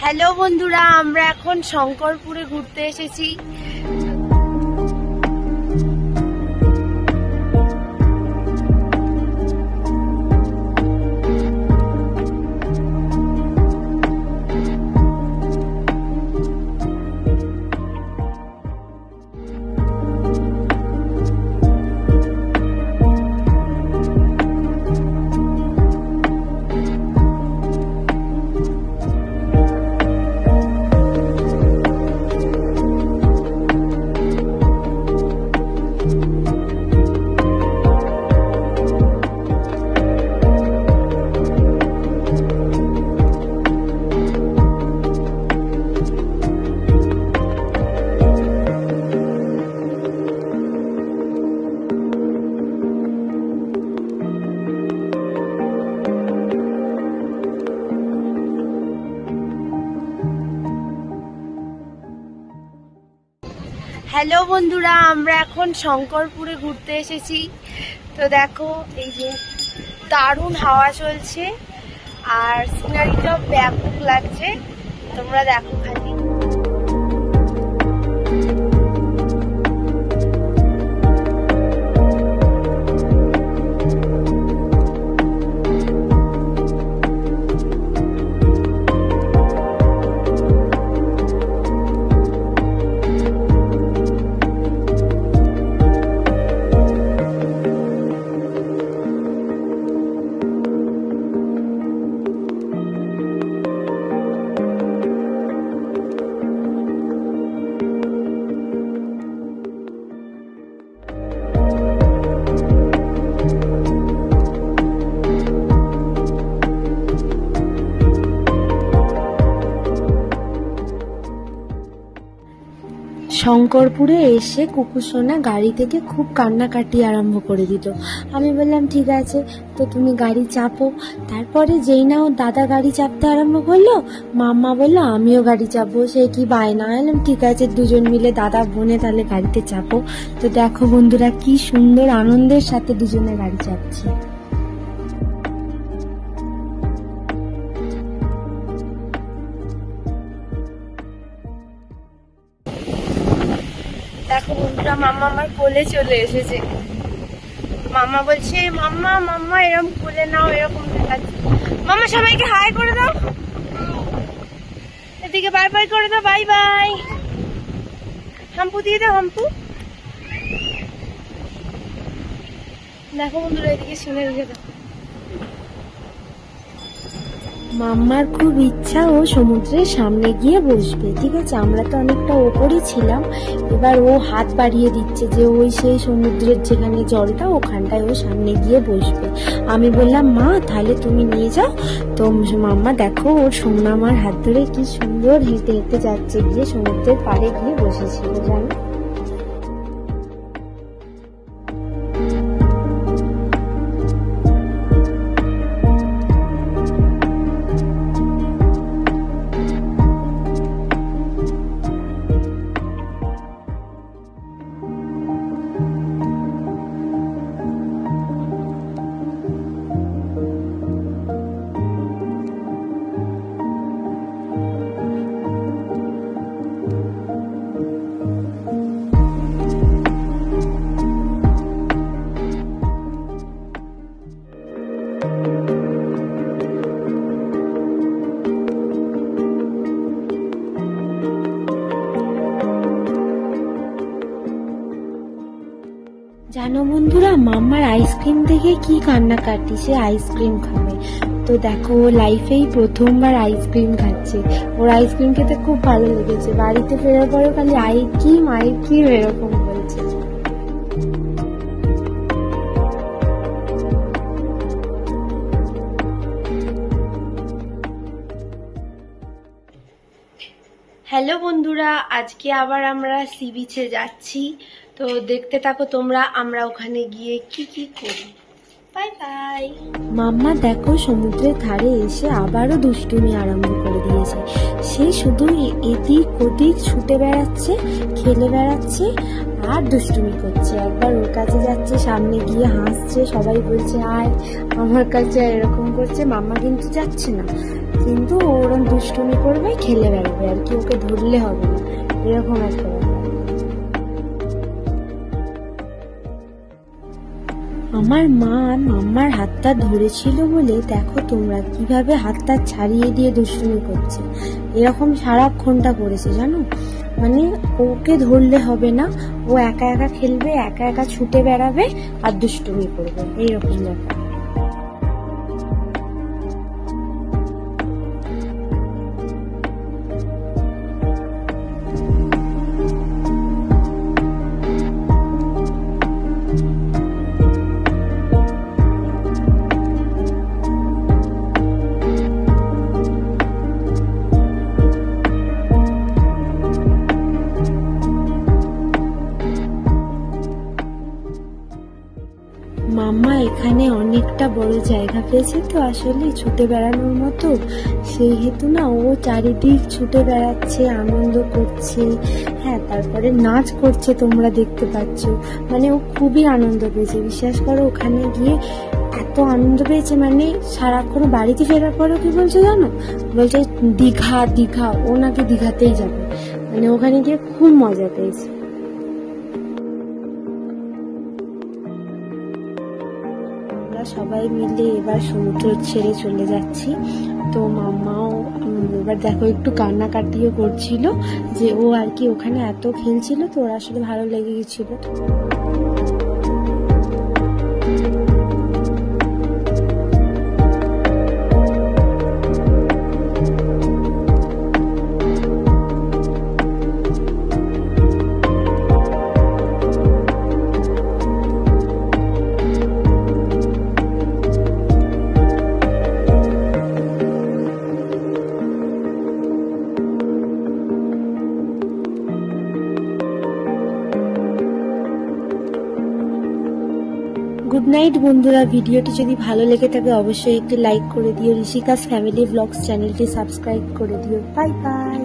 Hello বন্ধুরা, আমরা এখন শঙ্করপুরে ঘুরতে এসেছি। হ্যালো বন্ধুরা, আমরা এখন শঙ্করপুরে ঘুরতে এসেছি। তো দেখো, এই যে দারুণ হাওয়া চলছে আর সিনারিটা ব্যাপক লাগছে। তোমরা দেখো খালি। শঙ্করপুরে এসে কুকুরসোনা গাড়ি থেকে খুব কান্নাকাটি আরম্ভ করে দিত। আমি বললাম ঠিক আছে, তো তুমি গাড়ি চাপো। তারপরে যেই না ও দাদা গাড়ি চাপতে আরম্ভ করলো, মাম্মা বললো আমিও গাড়ি চাপবো। সে কি বায়না! এলাম ঠিক আছে, দুজন মিলে দাদা বোনে তাহলে গাড়িতে চাপো। তো দেখো বন্ধুরা, কি সুন্দর আনন্দের সাথে দুজনে গাড়ি চাপছি। দেখো বন্ধুরা, মাম্মা আমার কোলে চলে এসেছে। মাম্মা বলছে মাম্মা মাম্মা এরকম কোলে নাও, এরকম দেখাচ্ছে। মাম্মা সবাইকে হাই করে দাও, এদিকে বাই বাই করে দাও, বাই বাই। হাম্পু দিয়ে দাও, হাম্পু। দেখো বন্ধুরা, এদিকে শুনে রেখে দাও। মাম্মার খুব ইচ্ছা ও সমুদ্রের সামনে গিয়ে বসবে। ঠিক আছে, আমরা তো অনেকটা ওপরে ছিলাম, এবার ও হাত বাড়িয়ে দিচ্ছে যে ওই সেই সমুদ্রের যেখানে জলটা, ওখানটায় ও সামনে গিয়ে বসবে। আমি বললাম মা তাহলে তুমি নিয়ে যাও। তো মাম্মা দেখো, ওর সোনামার হাত ধরে কি সুন্দর হেঁটে হেঁটে যাচ্ছে, গিয়ে সমুদ্রের পাড়ে গিয়ে বসেছিল জানো। জানো বন্ধুরা, মাম্মার আইসক্রিম দেখে কি কান্নাকাটি, সে আইসক্রিম খাবে। তো দেখো, ও লাইফেই প্রথমবার আইসক্রিম খাচ্ছে। ওর আইসক্রিম খেতে খুব ভালো লেগেছে। বাড়িতে ফেরার পরে খালি আইসক্রিম এরকম বলছে। হ্যালো বন্ধুরা, আজকে আবার আমরা সি বিচে যাচ্ছি। তো দেখতে থাকো তোমরা, আমরা ওখানে গিয়ে কি কি করি। Bye bye. মাম্মা দেখো, সমুদ্রের ধারে এসে আবারও দুষ্টুমি আরম্ভ করে দিয়েছে। সে শুধু এদিক ওদিক ছুটে বেড়াচ্ছে, খেলে বেড়াচ্ছে আর দুষ্টুমি করছে। একবার ওর কাছে যাচ্ছে, সামনে গিয়ে হাসছে, সবাই বলছে আয় আমার কাছে, এরকম করছে। মাম্মা কিন্তু যাচ্ছে না, কিন্তু ওরম দুষ্টুমি করবে, খেলে বেড়াবে আর কি, ওকে ধরলে হবে না, এরকম একটা ব্যাপার। আমার মা মাম্মার হাতটা ধরেছিল বলে দেখো তোমরা কিভাবে হাতটা ছাড়িয়ে দিয়ে দুষ্টুমি করছে, এরকম সারাক্ষণটা করেছে জানো। মানে ওকে ধরলে হবে না, ও একা একা খেলবে, একা একা ছুটে বেড়াবে আর দুষ্টুমি করবে, এইরকম ব্যাপার। মাম্মা এখানে অনেকটা বড় জায়গা পেয়েছে তো আসলে ছুটে বেড়ানোর মতো, সেই হেতু না ও চারিদিক ছুটে বেড়াচ্ছে, আনন্দ করছে। হ্যাঁ, তারপরে নাচ করছে, তোমরা দেখতে পাচ্ছ। মানে ও খুবই আনন্দ পেয়েছে, বিশ্বাস করো। ওখানে গিয়ে এত আনন্দ পেয়েছে, মানে সারাক্ষণ বাড়িতে ফেরার পরেও কি বলছে জানো, বলছে দীঘা দীঘা, ও নাকি দীঘাতেই যাবে। মানে ওখানে গিয়ে খুব মজা পেয়েছে। সবাই মিলে এবার সমুদ্র ছেড়ে চলে যাচ্ছি। তো মাম্মাও এবার দেখো একটু কান্নাকাটিও করছিল, যে ও আর কি ওখানে এত খেলছিল তো ওর আসলে ভালো লেগে গেছিল। গুড নাইট বন্ধুরা, ভিডিওটি যদি ভালো লেগে থাকে অবশ্যই একটি লাইক করে দিও, ঋষিকাস ফ্যামিলি ব্লগস চ্যানেলটি সাবস্ক্রাইব করে দিও। Bye bye.